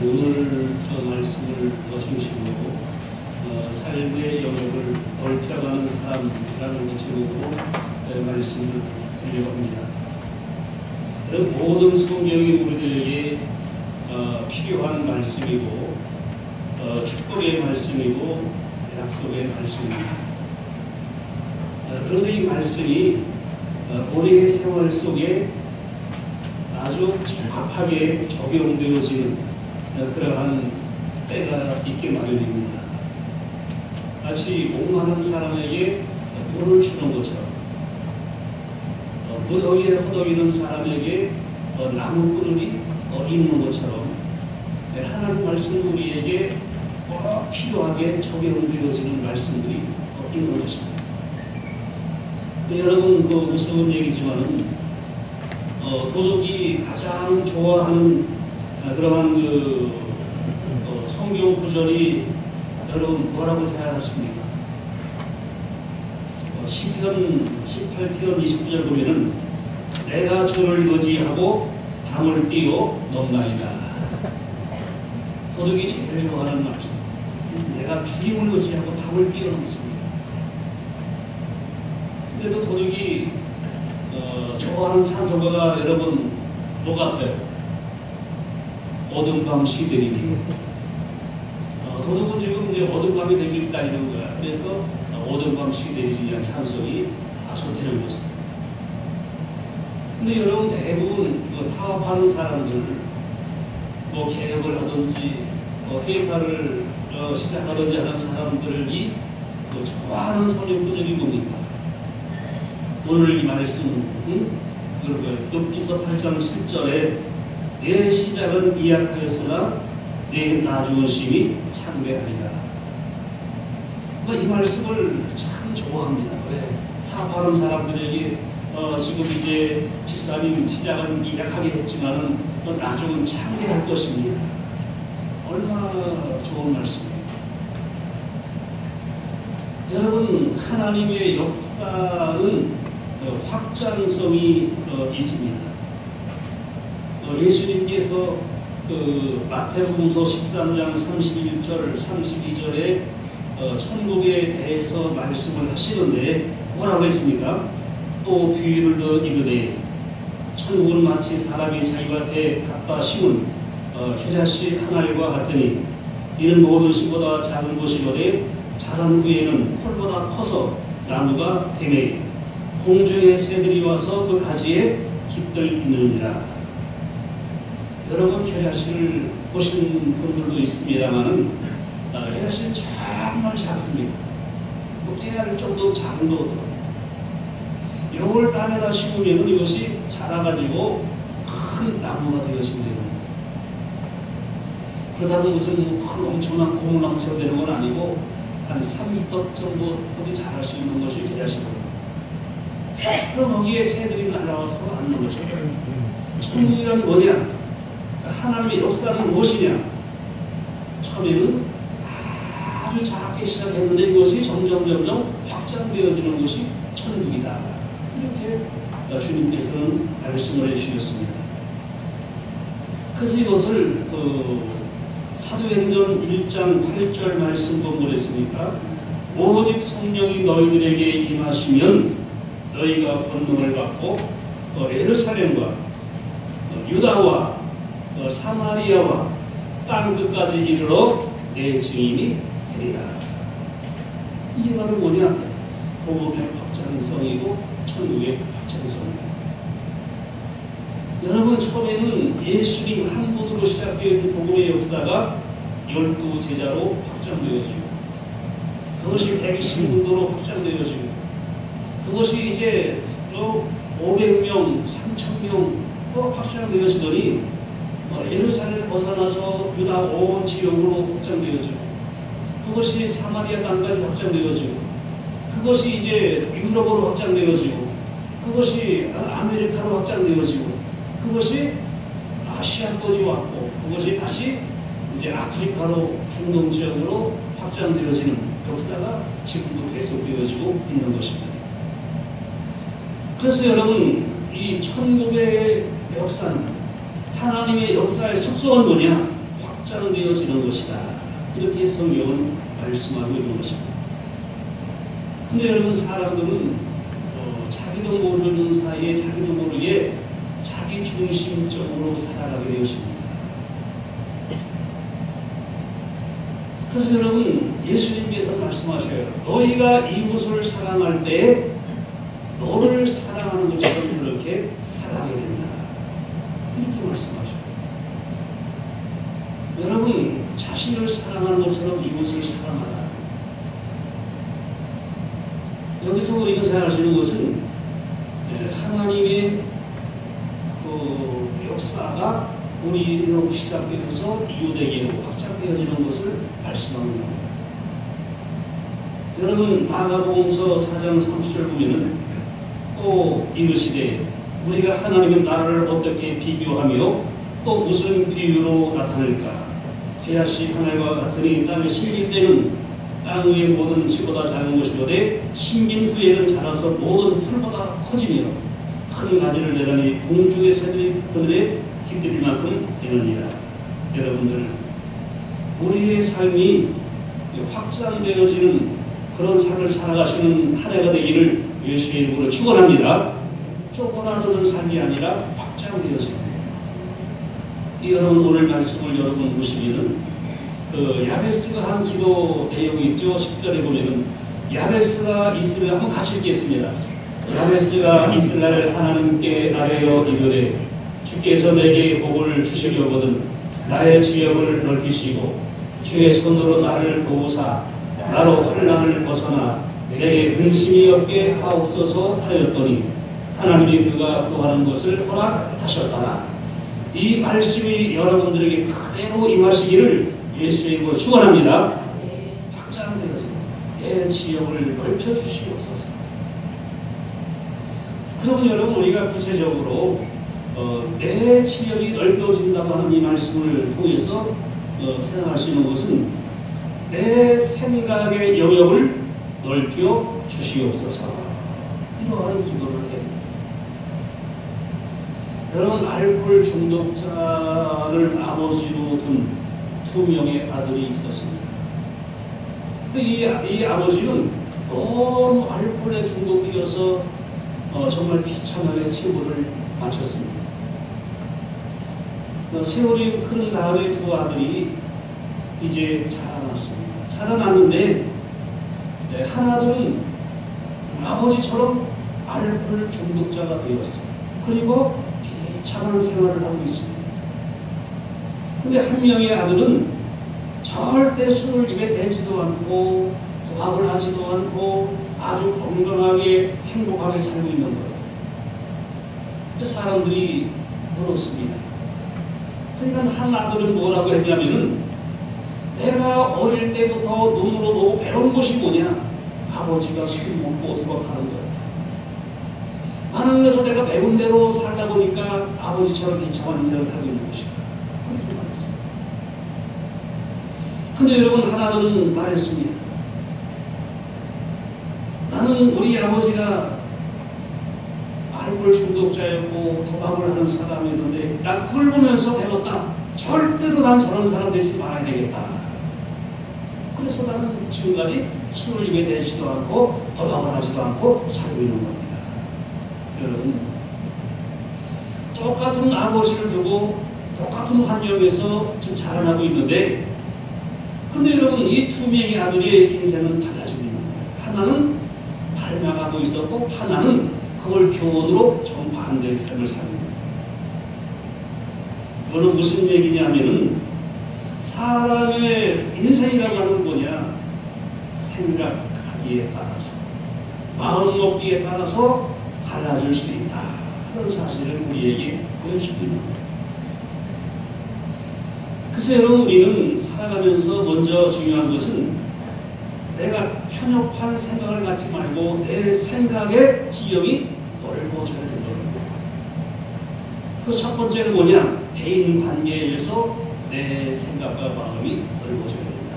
오늘 말씀을 중심으로 삶의 영역을 넓혀가는 사람이라는 제목으로 말씀을 드리려고 합니다. 모든 성경이 우리들에게 필요한 말씀이고 축복의 말씀이고 약속의 말씀입니다. 그런데 이 말씀이 우리의 생활 속에 아주 적합하게 적용되어지는 그러한 때가 있게 마련입니다. 마치 목마른 사람에게 물을 주는 것처럼, 무더위에 허덕이는 사람에게 나무 그늘이 있는 것처럼 하나님 말씀 우리에게 꼭 필요하게 적용되어지는 말씀들이 있는 것입니다. 여러분, 무서운 얘기지만은 도덕이 가장 좋아하는 그러한 성경 구절이 여러분 뭐라고 생각하십니까? 시편 18편 29절 보면은 내가 주를 의지하고 담을 띄어 넘나이다. 도덕이 제일 좋아하는 말씀. 내가 주님을 의지하고 담을 띄어 넘습니다. 근데도 도덕이 좋아하는 찬송가가 여러분 뭐 같아요? 어둠밤 시되리니. 도덕은 지금 이제 어둠밤이 되길 기다리는 거야. 그래서 어둠밤 시되리니 찬송이 아주 되는 것입니다. 근데 여러분 대부분 사업하는 사람들, 개혁을 하든지 회사를 시작하든지 하는 사람들이 좋아하는 성경구절이 뭡니까? 오늘 이 말씀, 욥기서 8장 7절에 내 시작은 미약하였으나 내 나중심이 창대하리라. 이 말씀을 참 좋아합니다. 왜? 사업하는 사람들에게 지금 이제 집사님 시작은 미약하게 했지만은 나중은 창대할 것입니다. 얼마나 좋은 말씀입니다. 여러분, 하나님의 역사는 확장성이 있습니다. 예수님께서 마태복음서 13장 31절 32절에 천국에 대해서 말씀을 하시는데 뭐라고 했습니까? 또 비유를 더 이르되 천국은 마치 사람이 자기 밭에 갖다 심은 혀자씨 한 알과 같으니 이는 모든 씨보다 작은 것이거되 자란 후에는 풀보다 커서 나무가 되매 공중의 새들이 와서 그 가지에 깃들 있느니라. 여러분, 혀자씨를 보신 분들도 있습니다만은 혀자씨는 정말 작습니다. 깨알 정도 작은 거거든요. 이걸 땅에다 심으면 이것이 자라가지고 큰 나무가 되어지면 되는 거예요. 그렇다고 무슨 큰 엄청난 고무나무처럼 되는 건 아니고 한 3m 정도 어디 자랄 수 있는 것이 혀자씨거든요. 그럼 거기에 새들이 날아와서 앉는 거죠. 천국이란 뭐냐? 하나님의 역사는 무엇이냐? 처음에는 아주 작게 시작했는데 이것이 점점 확장되어지는 것이 천국이다. 이렇게 주님께서는 말씀을 해주셨습니다. 그래서 이것을 사도행전 1장 8절 말씀 본문 했으니까 오직 성령이 너희들에게 임하시면 너희가 권능을 받고 예루살렘과 유다와 사마리아와 땅 끝까지 이르러 내 증인이 되리라. 이게 바로 뭐냐? 복음의 확장성이고 천국의 확장성입니다. 여러분, 처음에는 예수님 한 분으로 시작된 복음의 역사가 12제자로 확장되어지고 그것이 120문도로 확장되어지고 그것이 이제 500명, 3,000명 확장되어지더니 예루살렘을 벗어나서 유다 온 지역으로 확장되어지고 그것이 사마리아 땅까지 확장되어지고 그것이 이제 유럽으로 확장되어지고 그것이 아메리카로 확장되어지고 그것이 아시아까지 왔고 그것이 다시 이제 아프리카로 중동 지역으로 확장되어지는 역사가 지금도 계속되어지고 있는 것입니다. 그래서 여러분, 이 천국의 역사는 하나님의 역사의 속성은 뭐냐? 확장되어지는 것이다. 이렇게 성경은 말씀하고 있는 것입니다. 근데 여러분, 사람들은 자기도 모르는 사이에 자기도 모르게 자기 중심적으로 살아가게 되었습니다. 그래서 여러분, 예수님께서 말씀하셔요. 너희가 이웃을 사랑할 때 너를 사랑하는 것처럼 그렇게 사랑하게 된다. 이렇게 말씀하셔요. 여러분, 자신을 사랑하는 것처럼 이웃을 사랑하라. 여기서 우리가 생각할 수 있는 것은 하나님의 역사가 우리로 시작되어서 이웃에게로 확장되어지는 것을 말씀합니다. 여러분, 마가복음서 4장 30절 보면은 또 이르시되 우리가 하나님의 나라를 어떻게 비교하며 또 무슨 비유로 나타낼까? 태아씨 하늘과 같으니 땅에 심길 때는 땅 위의 모든 씨보다 작은 것이로되 심긴 후에는 자라서 모든 풀보다 커지며 큰 가지를 내다니 공중의 새들이 그들의 깃들일 만큼 되느니라. 여러분들, 우리의 삶이 확장되어지는 그런 삶을 살아가시는 한 해가 되기를 예수의 이름으로 축원합니다. 쪼그라드는 삶이 아니라 확장되어지는. 여러분, 오늘 말씀을 여러분 보시면은 야베스가 한 기도 내용이 있죠. 10절에 보면은 야베스가 이스라엘 한번 같이 읽겠습니다. 야베스가 이스라엘 하나님께 아뢰어 이르되 주께서 내게 복을 주시려거든 나의 지역을 넓히시고 주의 손으로 나를 도우사 나로 환난을 벗어나 내게 근심이 없게 하옵소서 하였더니 하나님이 그가 구하는 것을 허락하셨다나. 이 말씀이 여러분들에게 그대로 임하시기를 예수의 이름으로 축원합니다. 확장되어서 내 지역을 넓혀주시옵소서. 그러면 여러분, 우리가 구체적으로 내 지역이 넓혀진다고 하는 이 말씀을 통해서 생각할 수 있는 것은 내 생각의 영역을 넓혀 주시옵소서. 이러한 기도를 해요. 여러분, 알코올 중독자를 아버지로 둔 2명의 아들이 있었습니다. 근데 이 아버지는 너무 알코올에 중독되어서 정말 비참하게 친구를 마쳤습니다. 세월이 흐른 다음에 두 아들이 이제 자라났습니다. 자라났는데 한 아들은 아버지처럼 알코올 중독자가 되었어요. 그리고 비참한 생활을 하고 있습니다. 근데 한 명의 아들은 절대 술을 입에 대지도 않고 도박을 하지도 않고 아주 건강하게 행복하게 살고 있는 거예요. 그래서 사람들이 물었습니다. 그러니까 한 아들은 뭐라고 했냐면은 내가 어릴 때부터 눈으로 보고 배운 것이 뭐냐? 아버지가 술 먹고 도박하는 거예요. 나는 그래서 내가 배운 대로 살다 보니까 아버지처럼 비참한 인생을 살고 있는 것이다. 그렇게 말했어요. 근데 여러분, 하나는 말했습니다. 나는 우리 아버지가 알코올 중독자였고 도박을 하는 사람이었는데 나 그걸 보면서 배웠다. 절대로 난 저런 사람 되지 말아야 되겠다. 그래서 나는 지금까지 술을 입에 대지도 않고 도박을 하지도 않고 살고 있는 겁니다. 여러분, 똑같은 아버지를 두고 똑같은 환경에서 지금 자라나고 있는데, 근데 여러분, 이 2명의 아들의 인생은 달라지고 있는 거예요. 하나는 닮아가고 있었고 하나는 그걸 교훈으로 정반대의 삶을 살고 있는 거예요. 이거는 무슨 얘기냐면은 사람의 인생이라고 하는 뭐냐? 생각하기에 따라서, 마음먹기에 따라서 달라질 수 있다 하는 사실을 우리에게 보여주고 있는 거예요. 그래서 여러분, 우리는 살아가면서 먼저 중요한 것은 내가 편협한 생각을 갖지 말고 내 생각의 지역이 넓어져야 된다는 겁니다. 그 첫 번째는 뭐냐? 대인 관계에서 내 생각과 마음이 넓어져야 된다.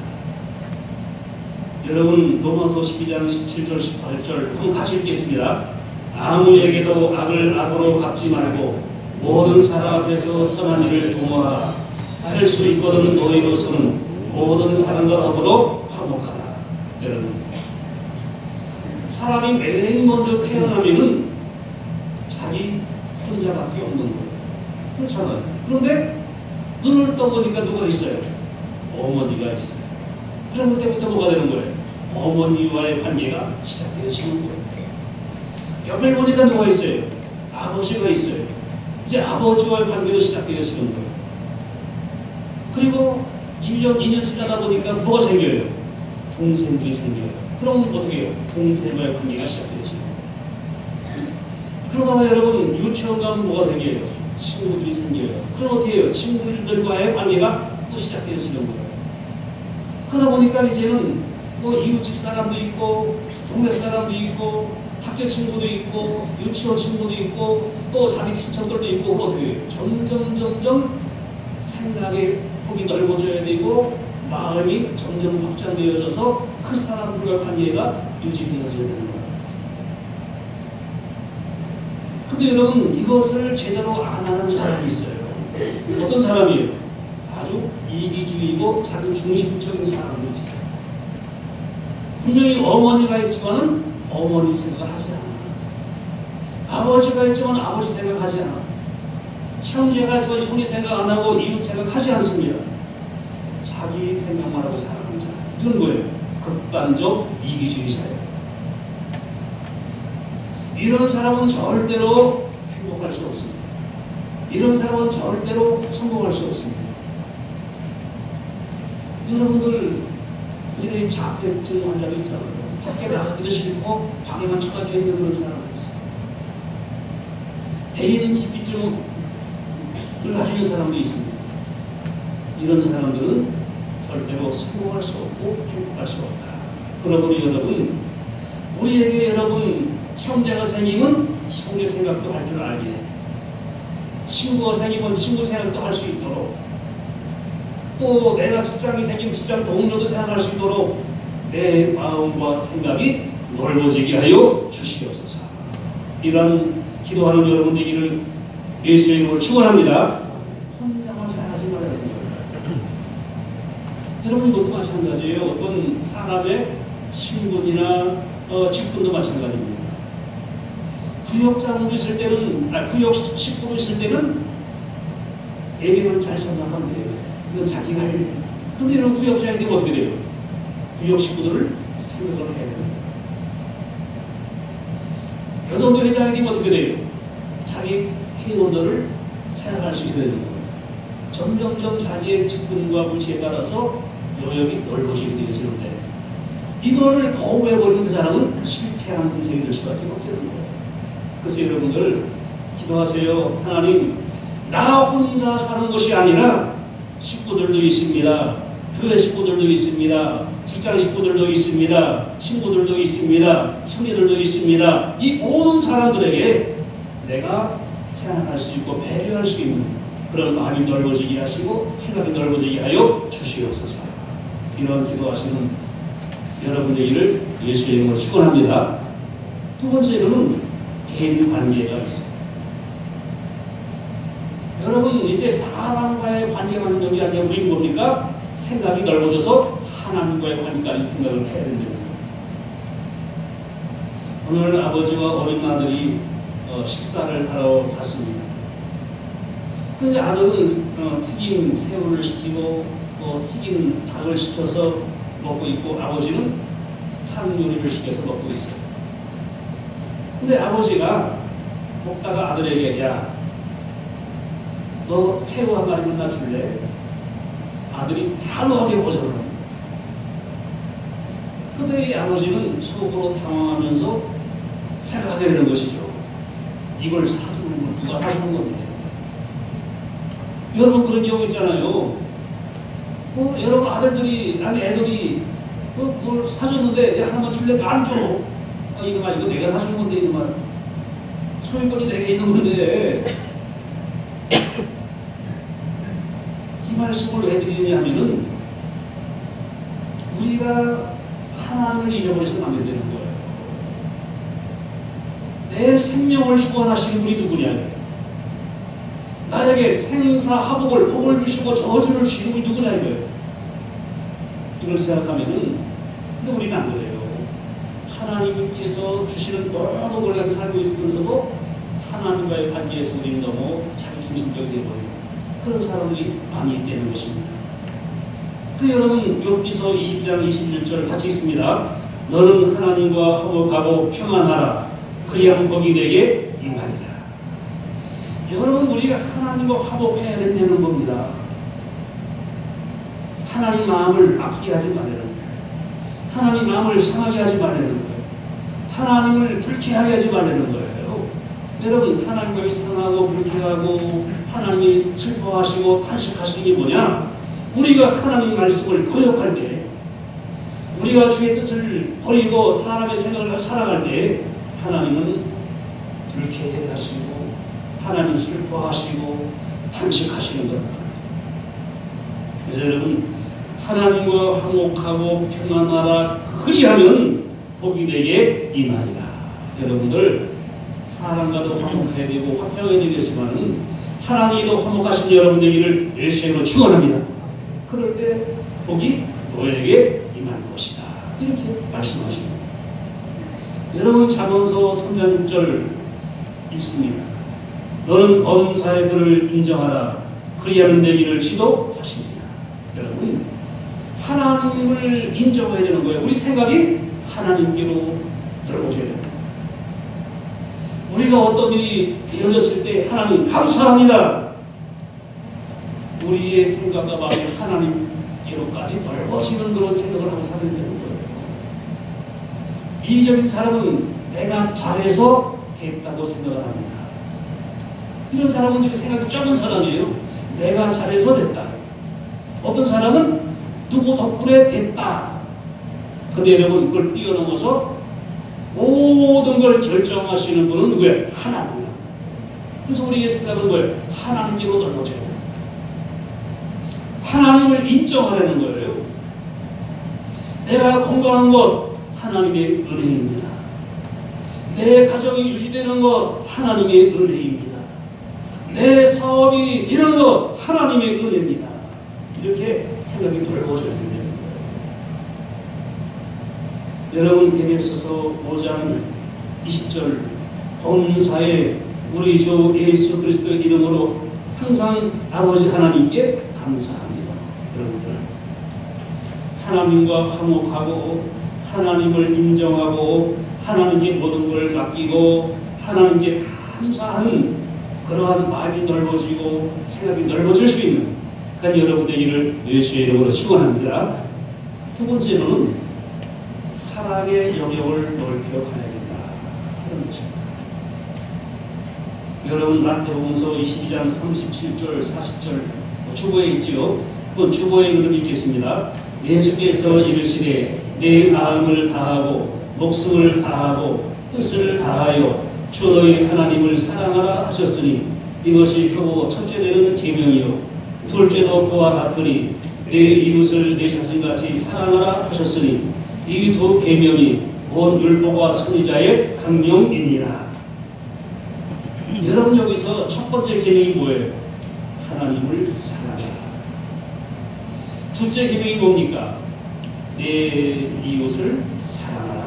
여러분, 로마서 12장 17절 18절 한번 같이 읽겠습니다. 아무에게도 악을 악으로 갚지 말고 모든 사람 앞에서 선한 일을 도모하라. 할 수 있거든 너희로서는 모든 사람과 더불어 화목하라. 여러분, 사람이 맨 먼저 태어나면은 자기 혼자밖에 없는 거예요. 그렇잖아요. 그런데 눈을 떠보니까 누가 있어요? 어머니가 있어요. 그럼 그때부터 뭐가 되는 거예요? 어머니와의 관계가 시작되어지는 거예요. 옆을 보니까 누가 있어요? 아버지가 있어요. 이제 아버지와의 관계가 시작되어지는 거예요. 그리고 1년, 2년 지나다 보니까 뭐가 생겨요? 동생들이 생겨요. 그럼 어떻게 해요? 동생과의 관계가 시작되어지는 거예요. 그러다가 여러분 유치원 가면 뭐가 생겨요? 친구들이 생겨요. 그럼 어떻게 해요? 친구들과의 관계가 또 시작되어지는 거예요. 그러다 보니까 이제는 뭐 이웃집 사람도 있고 동네 사람도 있고 학교 친구도 있고 유치원 친구도 있고 또 자기 친척들도 있고 어떻게 해요? 점점 생각의 폭이 넓어져야 되고 마음이 점점 확장되어져서 그 사람들과 관계가 유지되어져야 되는 거예요. 근데 여러분 이것을 제대로 안 하는 사람이 있어요. 어떤 사람이에요? 아주 이기주의고 자기 중심적인 사람도 있어요. 분명히 어머니가 있지만은 어머니 생각을 하지 않아. 아버지가 있지만 아버지 생각하지 않아. 형제가 있지만 형제 생각 안 하고 이웃 생각하지 않습니다. 자기 생각만 하고 살아가는 사람. 이런 거예요. 극단적 이기주의자예요. 이런 사람은 절대로 행복할 수 없습니다. 이런 사람은 절대로 성공할 수 없습니다. 여러분들 우리가 자폐증 환자도 있잖아요. 밖에 나가기도 싫고 방에만 처박혀 있는 그런 사람도 있어요. 대인지피증을 가지는 사람도 있습니다. 이런 사람들은 절대로 성공할 수 없고 행복할 수 없다. 그러므로 여러분, 우리에게 여러분 형제가 생기면 형제 생각도 할 줄 알게, 친구가 생기면 친구 생각도 할 수 있도록, 또 내가 직장이 생기면 직장 동료도 생각할 수 있도록 내 마음과 생각이 넓어지게 하여 주시옵소서. 이런 기도하는 여러분 되기를 예수의 이름으로 축원합니다. 혼자만 살아가지 말아야 돼요. 여러분 이것도 마찬가지예요. 어떤 사람의 신분이나 직분도 마찬가지입니다. 구역장으로 있을 때는, 구역 식구로 있을 때는 예비만 잘 생각하면 돼요. 이건 자기가 할 일. 근데 이런 구역장이 되면 어떻게 돼요? 구역 식구들을 생각을 해야 됩니다. 여성도 회장이 되면 어떻게 돼요? 자기 회원들을 생각할 수 있어야 되는 거예요. 점점점 자기의 직분과 무지에 따라서 영역이 넓어지게 되어지는데, 이거를 거부해버리는 그 사람은 실패한 인생이 될 수밖에 없다는 거예요. 그래서 여러분들 기도하세요. 하나님, 나 혼자 사는 것이 아니라 식구들도 있습니다. 교회 식구들도 있습니다. 직장 식구들도 있습니다. 친구들도 있습니다. 형제들도 있습니다. 이 모든 사람들에게 내가 생각할 수 있고 배려할 수 있는 그런 마음이 넓어지게 하시고 생각이 넓어지게 하여 주시옵소서. 이런 기도하시는 여러분 되기를 예수의 이름으로 축원합니다. 두 번째로는 개인 관계가 있습니다. 여러분 이제 사람과의 관계만 있는 게 아니라 우리는 뭡니까? 생각이 넓어져서 하나님과의 관계까지 생각을 해야 된다는 거예요. 오늘 아버지와 어린 아들이 식사를 하러 갔습니다. 그런데 아들은 튀긴 새우를 시키고 튀긴 닭을 시켜서 먹고 있고 아버지는 탕 요리를 시켜서 먹고 있어요. 근데 아버지가 먹다가 아들에게 야, 너 새우 한 마리만 나 줄래? 아들이 단호하게 거절을 합니다. 그때 이 아버지는 속으로 당황하면서 생각하게 되는 것이죠. 이걸 사주는 건 누가 사주는 건데? 여러분 그런 경우 있잖아요. 여러분 아들들이, 아니 애들이 뭘 사줬는데 야 한번 줄래? 안 줘. 이놈아 이거 내가 사준 건데 이놈아. 소유권이 내게 있는 건데. 이 말씀을 왜 드리느냐 하면은 우리가 하나님을 잊어버려서는 안 된다는 거예요. 내 생명을 주관하시는 분이 누구냐? 나에게 생사하복을 복을 주시고 저주를 주시고 누구냐 이거예요. 이걸 생각하면은 근데 우리는 안 그래요. 하나님께서 주시는 모든 걸 가지고 살고 있으면서도 하나님과의 관계에서 우리는 너무 자기중심적이 되어버려요. 그런 사람들이 많이 있다는 것입니다. 그 여러분 욥기서 20장 21절 같이 있습니다. 너는 하나님과 화목하고 평안하라. 그리하면 복이 내게 임하리라. 여러분 우리가 하나님과 화목해야 된다는 겁니다. 하나님 마음을 아프게 하지 말라는 거예요. 하나님 마음을 상하게 하지 말라는 거예요. 하나님을 불쾌하게 하지 말라는 거예요. 여러분 하나님과 상하고 불쾌하고 하나님이 슬퍼하시고 탄식하시는 게 뭐냐? 우리가 하나님 말씀을 거역할 때, 우리가 주의 뜻을 버리고 사람의 생각을 가지고 살아갈 때 하나님은 불쾌해 하시고 하나님 슬퍼하시고 탄식하시는 겁니다. 그래서 여러분 하나님과 화목하고 평안하라 그리하면 복이 내게 임하리라. 여러분들 사람과도 화목해야 되고 화평해야 되겠지만 하나님도 화목하신 여러분 되기를 예수의 이름으로 축원합니다. 그럴 때 복이 너에게 임할 것이다. 이렇게 말씀하십니다. 여러분 잠언서 3장 6절 읽습니다. 너는 범사의 그를 인정하라. 그리하면 내 길을 시도하시리라. 여러분 하나님을 인정해야 되는 거예요. 우리 생각이 하나님께로 들어오셔야 됩니다. 우리가 어떤 일이 되어졌을 때 하나님 감사합니다. 우리의 생각과 마음이 하나님께로까지 넓어지는 그런 생각을 하고 살아야 되는 거예요. 이기적인 사람은 내가 잘해서 됐다고 생각을 합니다. 이런 사람은 지금 생각이 좁은 사람이에요. 내가 잘해서 됐다. 어떤 사람은 누구 덕분에 됐다. 근데 여러분 그걸 뛰어넘어서 모든 걸 결정하시는 분은 누구예요? 하나님이에요. 그래서 우리의 생각은 뭐예요? 하나님께로 넓어져야 돼요. 하나님을 인정하려는 거예요. 내가 건강한 것 하나님의 은혜입니다. 내 가정이 유지되는 것 하나님의 은혜입니다. 내 사업이 되는 것 하나님의 은혜입니다. 이렇게 생각이 넓어져야 됩니다. 여러분 에베소서 5장 20절 범사에 우리 주 예수 그리스도의 이름으로 항상 아버지 하나님께 감사합니다. 여러분들 하나님과 화목하고 하나님을 인정하고 하나님께 모든 걸 맡기고 하나님께 감사하는 그러한 마음이 넓어지고 생각이 넓어질 수 있는 그런 여러분 되기를 예수의 이름으로 축원합니다. 두 번째로는 사랑의 영역을 넓혀가야 된다 하는 것입니다. 여러분 마태복음서 22장 37절 40절 주보에 있지요. 주보에 이것을 읽겠습니다. 예수께서 이르시되 내 마음을 다하고 목숨을 다하고 뜻을 다하여 주 너희 하나님을 사랑하라 하셨으니 이것이 교부 첫째 되는 계명이요 둘째도 그와 같으니 내 이웃을 내 자신같이 사랑하라 하셨으니 이 두 계명이 온 율법과 선지자의 강령이니라. 여러분 여기서 첫 번째 계명이 뭐예요? 하나님을 사랑하라. 둘째 계명이 뭡니까? 내 이웃을 사랑하라.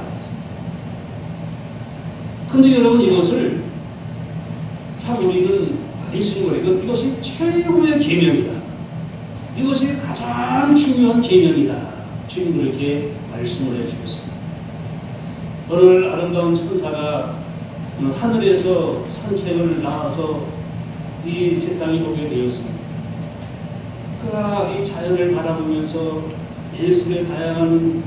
근데 여러분 이것을 참 우리는 아니시는 거예요. 이것이 최고의 계명이다. 이것이 가장 중요한 계명이다. 주님 그렇게 말씀을 해주셨습니다. 오늘 아름다운 천사가 하늘에서 산책을 나와서 이 세상을 보게 되었습니다. 그가 이 자연을 바라보면서 예수의 다양한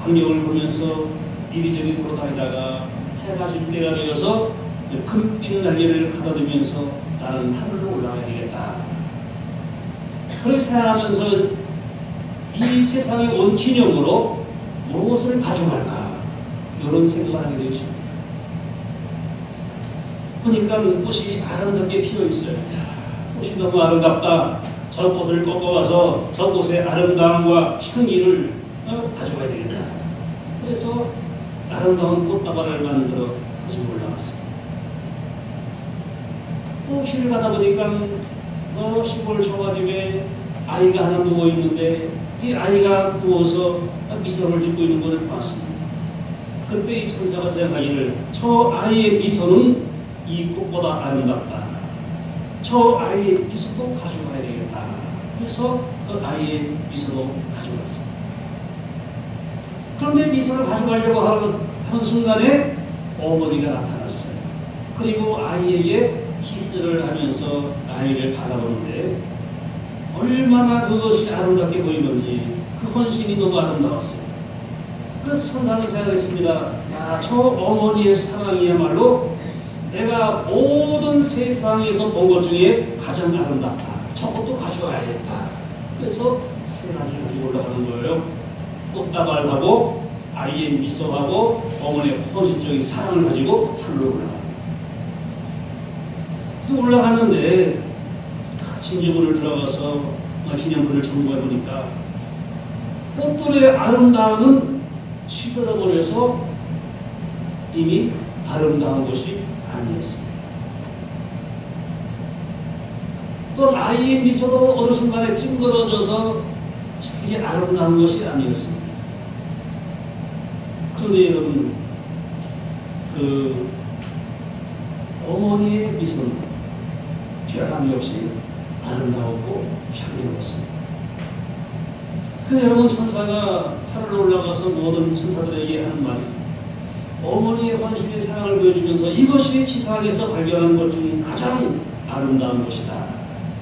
광경을 보면서 이리저리 돌아다니다가 해가 질 때가 되어서 금빛 날개를 가다듬으면서 나는 하늘로 올라가야 되겠다. 그렇게 생각하면서 이 세상에 온 기념으로 무엇을 가져갈까? 이런 생각을 하게 되었습니다. 보니까 꽃이 아름답게 피어 있어요. 꽃이 너무 아름답다. 저 꽃을 꺾어와서 저 꽃의 아름다움과 향기를 가져가야 되겠다. 그래서 아름다운 꽃다발을 만들어 가지고 올라갔습니다. 꽃을 받아보니까 시골 처가집에 아이가 하나 누워 있는데 이 아이가 누워서 미소를 짓고 있는 것을 보았습니다. 그때 이 천사가 생각하기를 저 아이의 미소는 이 꽃보다 아름답다. 저 아이의 미소도 가져가야 되겠다. 그래서 그 아이의 미소도 가져갔습니다. 그런데 미소를 가져가려고 하는 순간에 어머니가 나타났어요. 그리고 아이에게 키스를 하면서 아이를 바라보는데 얼마나 그것이 아름답게 보이는지 그 헌신이 너무 아름다웠어요. 그래서 천사는 생각했습니다. 야, 저 어머니의 사랑이야말로 내가 모든 세상에서 본 것 중에 가장 아름답다. 저것도 가져와야겠다. 그래서 세 가지를 가지고 올라가는 거예요. 꽃다발하고 아이의 미소하고 어머니의 헌신적인 사랑을 가지고 하늘로 올라갑니다. 또 올라가는데 진주문을 들어가서 기념문을 점검해 보니까 꽃들의 아름다움은 시들어버려서 이미 아름다운 것이 아니었습니다. 또 아이의 미소도 어느 순간에 찡그러져서 그게 아름다운 것이 아니었습니다. 그런데 여러분, 그 어머니의 미소는 변함이 없이 아름다웠고 향기로웠습니다. 그 여러분, 천사가 하늘로 올라가서 모든 천사들에게 하는 말이 어머니의 헌신의 사랑을 보여주면서 이것이 지상에서 발견한 것 중 가장 아름다운 것이다.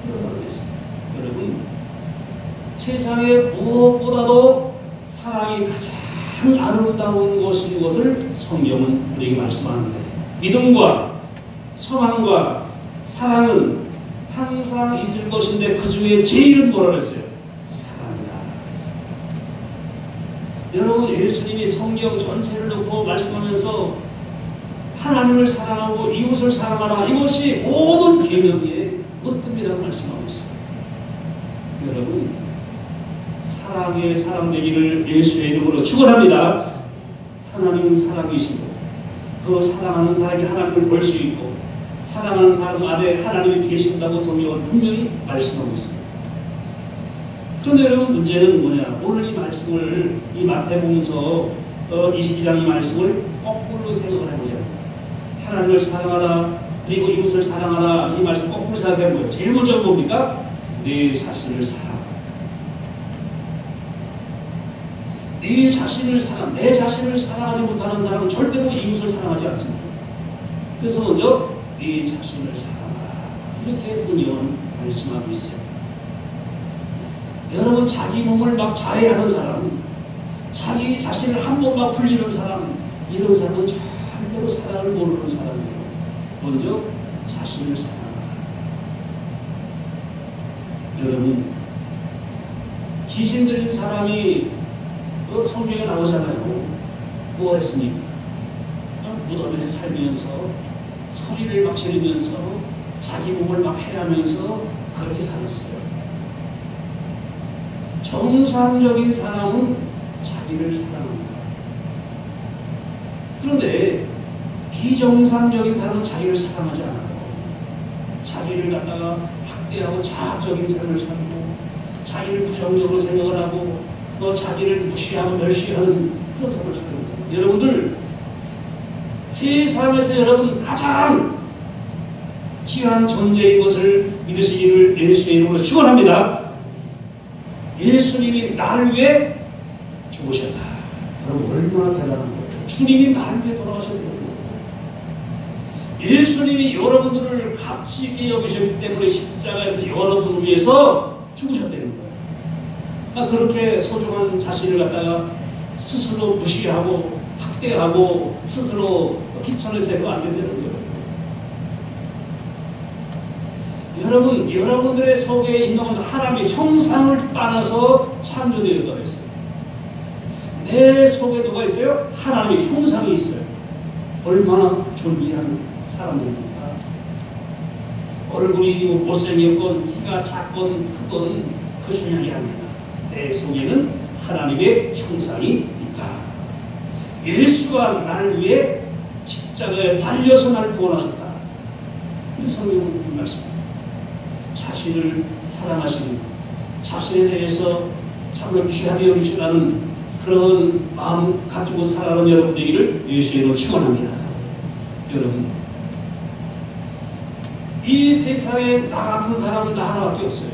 그런 말을 했습니다. 여러분, 세상에 무엇보다도 사랑이 가장 아름다운 것인 것을 성경은 우리에게 말씀하는데 믿음과 소망과 사랑은 항상 있을 것인데 그 중에 제일은 뭐라고 했어요? 사랑이다. 여러분, 예수님이 성경 전체를 놓고 말씀하면서 하나님을 사랑하고 이웃을 사랑하라, 이것이 모든 계명의 으뜸이라고 말씀하고 있습니다. 여러분, 사랑의 사람 되기를 예수의 이름으로 축원합니다. 하나님은 사랑이시고 그 사랑하는 사람이 하나님을 볼 수 있고 사랑하는 사람 안에 하나님이 계신다고 성경은 분명히 말씀하고 있습니다. 그런데 여러분, 문제는 뭐냐? 오늘 이 말씀을, 이 마태복음서 22장 이 말씀을 거꾸로 생각을 해보자. 하나님을 사랑하라, 그리고 이웃을 사랑하라, 이 말씀 거꾸로 생각해보면 제일 먼저 뭡니까? 내 자신을 사랑하라. 내 자신을 내 자신을 사랑하지 못하는 사람은 절대로 이웃을 사랑하지 않습니다. 그래서 먼저 네 자신을 사랑하라, 이렇게 성경은 말씀하고 있어요. 여러분, 자기 몸을 막 자해하는 사람, 자기 자신을 한 번 막 불리는 사람, 이런 사람은 절대로 사랑을 모르는 사람이에요. 먼저 자신을 사랑하라. 여러분, 귀신 들린 사람이 성경에 나오잖아요. 뭐 했습니까? 무덤에 살면서 소리를 막 지르면서 자기 몸을 막 해하면서 그렇게 살았어요. 정상적인 사람은 자기를 사랑합니다. 그런데 비정상적인 사람은 자기를 사랑하지 않아요. 자기를 갖다가 학대하고 자학적인 삶을 살고 자기를 부정적으로 생각을 하고 자기를 무시하고 멸시하는 그런 삶을 살고, 여러분들 세상에서 여러분 가장 귀한 존재인 것을 믿으시기를 예수의 이름으로 축원합니다. 예수님이 나를 위해 죽으셨다. 여러분, 얼마나 대단한 거예요. 주님이 나를 위해 돌아가셨다는 거예요. 예수님이 여러분들을 값지 있게 여기셨기 때문에 십자가에서 여러분을 위해서 죽으셨다는 거예요. 그렇게 소중한 자신을 갖다가 스스로 무시하고 학대하고 스스로 기천을 세고 안 된다는 거예요. 여러분, 여러분들의 속에 있는 하나님의 형상을 따라서 창조되었다고 했어요. 내 속에 누가 있어요? 하나님의 형상이 있어요. 얼마나 존귀한 사람입니까? 얼굴이 못생겼건 키가 작건 크건 그 중요한 게 아닙니다. 내 속에는 하나님의 형상이 있다. 예수가 나를 위해 십자가에 달려서 나를 구원하셨다. 이 성경은 말씀입니다. 자신을 사랑하시는, 자신에 대해서 참으로 귀하게 여기시라는 그런 마음 가지고 살아가는 여러분 되기를 예수의 이름으로 축원합니다. 여러분, 이 세상에 나 같은 사람은 나 하나밖에 없어요.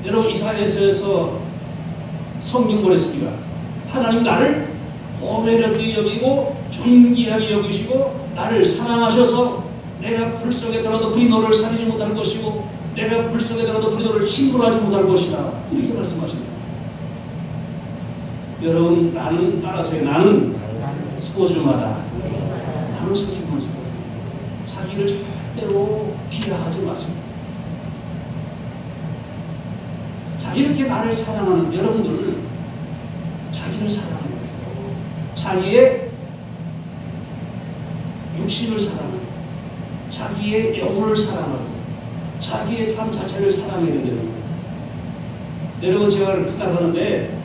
여러분, 이사야서에서 성경을 했습니다. 하나님 나를 보배롭게 여기고 존귀하게 여기시고 나를 사랑하셔서 내가 불 속에 들어도 불이 너를 살리지 못할 것이고 내가 불 속에 들어도 불이 너를 침몰하지 못할 것이다. 이렇게 말씀하십니다. 여러분, 나는 따라서 나는 소중하다. 나는 소중한 사람. 자기를 절대로 비하하지 마십니다. 자, 이렇게 나를 사랑하는 여러분들, 자기를 사랑하는 거예요. 자기의 육신을 사랑하고 자기의 영혼을 사랑하고 자기의 삶 자체를 사랑해야 된다는 거예요. 여러분, 제가 부탁하는데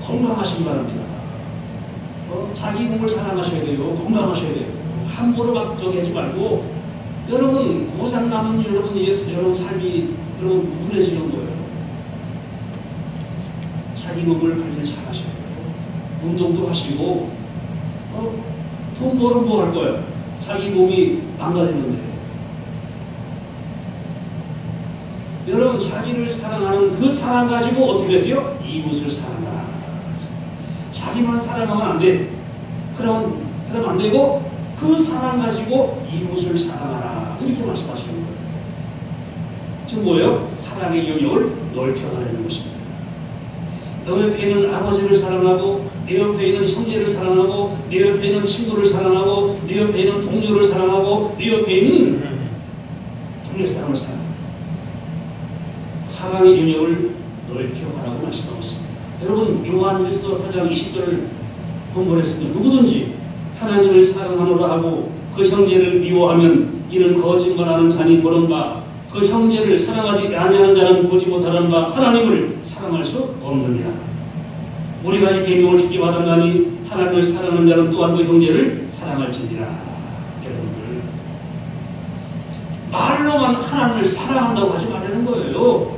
건강하시기 바랍니다. 자기 몸을 사랑하셔야 돼요. 건강하셔야 돼요. 함부로 막 저기 하지 말고, 여러분 고장 남은 여러분 삶이 여러분 우울해지는 거예요. 자기 몸을 관리를 잘 하셔야 돼요. 운동도 하시고, 돈 벌은 뭐 할 거예요? 자기 몸이 망가지는데. 여러분, 자기를 사랑하는 그 사랑 가지고 어떻게 됐어요? 이웃을 사랑하라. 자기만 사랑하면 안 돼. 그럼 안 되고 그 사랑 가지고 이웃을 사랑하라. 이렇게 말씀하시는 거예요. 지금 뭐예요? 사랑의 영역을 넓혀가려는 것입니다. 너 옆에 있는 아버지를 사랑하고, 내 옆에 있는 형제를 사랑하고, 내 옆에 있는 친구를 사랑하고, 내 옆에 있는 동료를 사랑하고, 내 옆에 있는 동네 사람을 사랑하고, 사랑의 영역을 넓혀가라고 말씀하고 있습니다. 여러분, 요한일서 4장 20절을 본문했습니다. 누구든지 하나님을 사랑하노라 하고 그 형제를 미워하면 이는 거짓말하는 자니 보는 바, 그 형제를 사랑하지 아니하는 자는 보지 못하는 바 하나님을 사랑할 수 없느니라. 우리가 이 계명을 주게 받았나니 하나님을 사랑하는 자는 또한 그 형제를 사랑할지니라. 여러분들, 말로만 하나님을 사랑한다고 하지 말라는 거예요.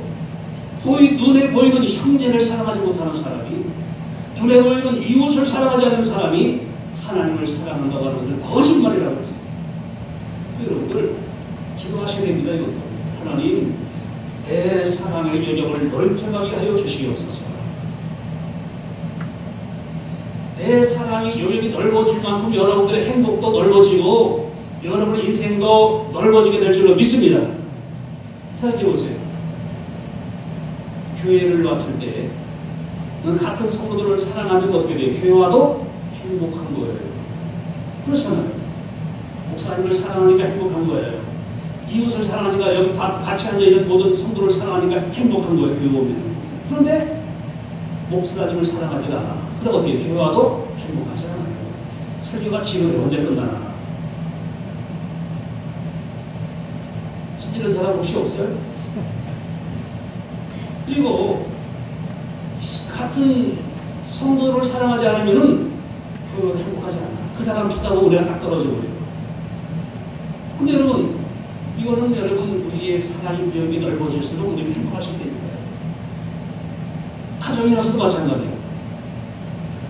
눈에 보이는 형제를 사랑하지 못하는 사람이, 눈에 보이는 이웃을 사랑하지 않는 사람이 하나님을 사랑한다고 하는 것은 거짓말이라고 했어요. 여러분들, 기도하셔야 됩니다. 이것도. 하나님, 내 사랑의 영역을 넓혀가게 하여 주시옵소서. 내 사랑의 영역이 넓어질 만큼 여러분들의 행복도 넓어지고 여러분의 인생도 넓어지게 될 줄로 믿습니다. 생각해 보세요. 교회를 왔을 때 같은 성도들을 사랑하면 어떻게 돼요? 교회와도 행복한 거예요. 그렇잖아요. 목사님을 사랑하니까 행복한 거예요. 이웃을 사랑하니까, 여기 다 같이 앉아있는 모든 성도를 사랑하니까 행복한 거예요. 교회 보면. 그런데 목사님을 사랑하지 않아. 그럼 어떻게 해요? 교회와도 행복하지 않아요. 설교가 지금 언제 끝나나. 이런 사람 혹시 없어요? 그리고 같은 성도를 사랑하지 않으면 교회가 행복하지 않아. 그 사람 죽다고 우리가 딱 떨어져 버려요. 근데 여러분, 이거는 여러분 우리의 사랑의 영역이 넓어질수록 우리는 행복할 수 있는 거예요. 가정에 가서도 마찬가지예요.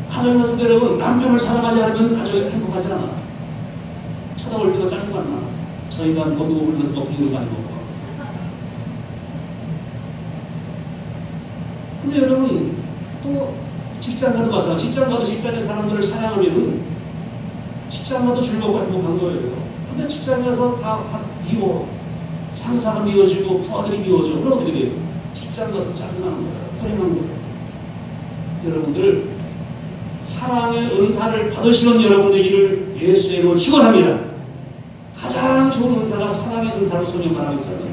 가정에 가서도 여러분 남편을 사랑하지 않으면 가정이 행복하지 않아. 쳐다볼 때가 짜증나. 저 인간 더 누워 불면서 먹는 거 아니고. 근데 여러분, 또 직장 가도 마찬가지. 직장 가도 직장의 사람들을 사랑하면 직장 가도 즐겁고 행복한 거예요. 근데 직장 가서 다 미워. 상사가 미워지고 부하들이 미워져. 그럼 어떻게 돼요? 직장 가서 짜증나는 거예요. 불행한 거예요. 여러분들, 사랑의 은사를 받으시는 여러분들을 예수의 이름으로 축원합니다. 가장 좋은 은사가 사랑의 은사로 선언하고 있잖아요.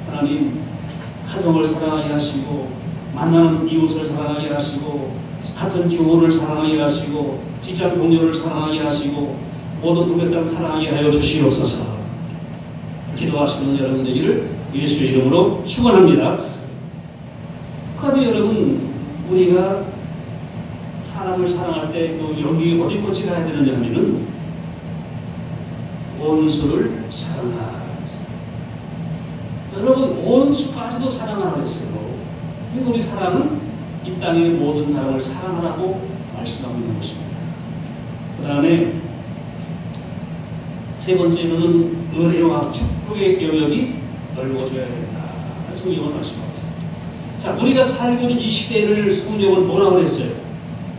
하나님, 가정을 사랑하게 하시고, 만나는 이웃을 사랑하게 하시고, 같은 교우를 사랑하게 하시고, 직장 동료를 사랑하게 하시고, 모든 동네 사람 사랑하게 하여 주시옵소서. 기도하시는 여러분들을 예수의 이름으로 축원합니다. 그러면 여러분, 우리가 사람을 사랑할 때 여기 어디 꽂히가 해야 되느냐 하면은 원수를 사랑하라 했어요. 여러분, 원수까지도 사랑하라고 했어요. 그리고 우리 사랑은 이 땅의 모든 사람을 사랑하라고 말씀하고 있는 것입니다. 그 다음에 세 번째로는 은혜와 축복의 영역이 넓어져야 된다. 성경은 말씀하고 있습니다. 자, 우리가 살고 있는 이 시대를 성경은 뭐라고 했어요?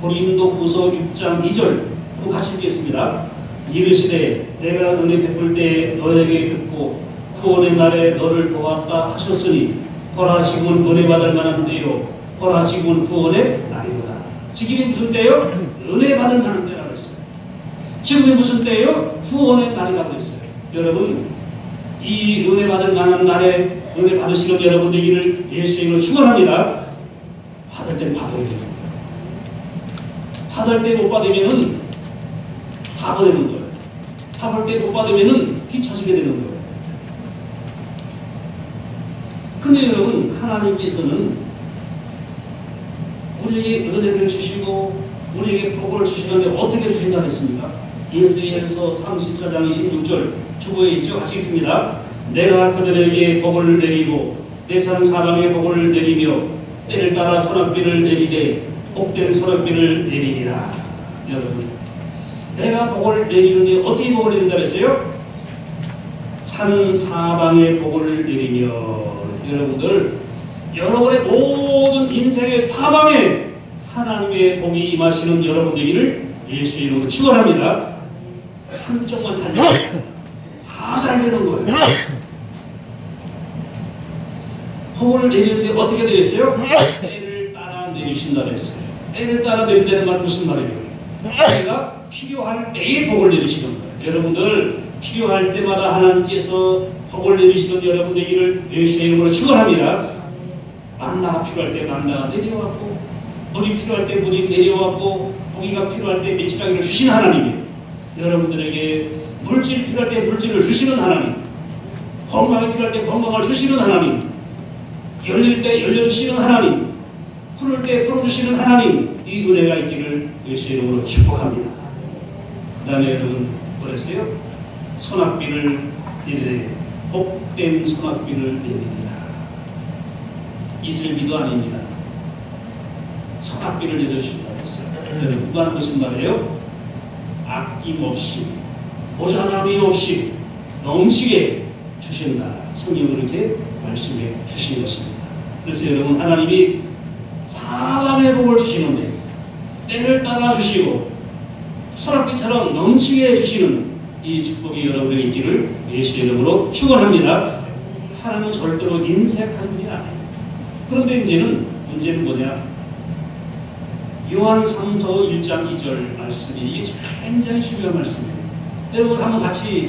고린도후서 6장 2절 같이 읽겠습니다. 이르시되 내가 은혜 베풀 때에 너에게 듣고 구원의 날에 너를 도왔다 하셨으니 보라 지금은 은혜 받을 만한 때요 보라 지금은 구원의 날이로다. 지금이 무슨 때요? 은혜 받을 만한 때라고 했어요. 지금이 무슨 때요? 구원의 날이라고 했어요. 여러분, 이 은혜 받을 만한 날에 은혜 받으시는 여러분들을 예수의 이름으로 축원합니다. 받을 땐 받아야 돼요. 받을 때 못 받으면은 바보 되는 거예요. 받을 때 못 받으면은 뒤처지게 되는 거예요. 근데 여러분, 하나님께서는 우리에게 은혜를 주시고 우리에게 복을 주시는데 어떻게 주신다고 했습니까? 예수께서 34장 26절 주보에 있죠? 같이 읽습니다. 내가 그들에게 복을 내리고 내 산 사방에 복을 내리며 때를 따라 소낙비를 내리되 복된 소낙비를 내리리라. 여러분, 내가 복을 내리는데 어떻게 복을 내린다고 했어요? 산 사방에 복을 내리며. 여러분들, 여러분의 모든 인생의 사방에 하나님의 복이 임하시는 여러분 되기를 예수의 이름으로 축원합니다. 한쪽만 잘 되면 다 잘 되는 거예요. 복을 내리는데 어떻게 되겠어요? 때를 따라 내리신다고 했어요. 때를 따라 내린다는 말 무슨 말이에요? 내가 필요할 때에 복을 내리시는 거예요. 여러분들, 필요할 때마다 하나님께서 복을 내리시는 여러분 되기를 예수의 이름으로 축원합니다. 만나가 필요할 때 만나가 내려왔고, 물이 필요할 때 물이 내려왔고, 고기가 필요할 때 메추라기를 주시는 하나님이에요. 여러분들에게 물질 필요할 때 물질을 주시는 하나님, 건강이 필요할 때 건강을 주시는 하나님, 열릴 때 열려주시는 하나님, 풀을 때 풀어주시는 하나님, 이 은혜가 있기를 예수의 이름으로 축복합니다. 그 다음에 여러분 뭐랬어요? 소낙비를 내리되 복된 소낙비를 내리리라. 이슬비도 아닙니다. 소낙비를 내려주신다고 했어요. 여러분, 그거는 무슨 말이에요? 아낌없이, 모자람이 없이 넘치게 주신다. 성경은 그렇게 말씀해 주신 것입니다. 그래서 여러분, 하나님이 사방의 복을 주시는데 때를 따라 주시고 소낙비처럼 넘치게 해주시는 이 축복이 여러분에게 있기를 예수의 이름으로 축원합니다. 하나님은 절대로 인색한 분이 아니에요. 그런데 이제는 문제는 뭐냐? 요한 3서 1장 2절 말씀이 이게 굉장히 중요한 말씀이에요. 여러분 한번 같이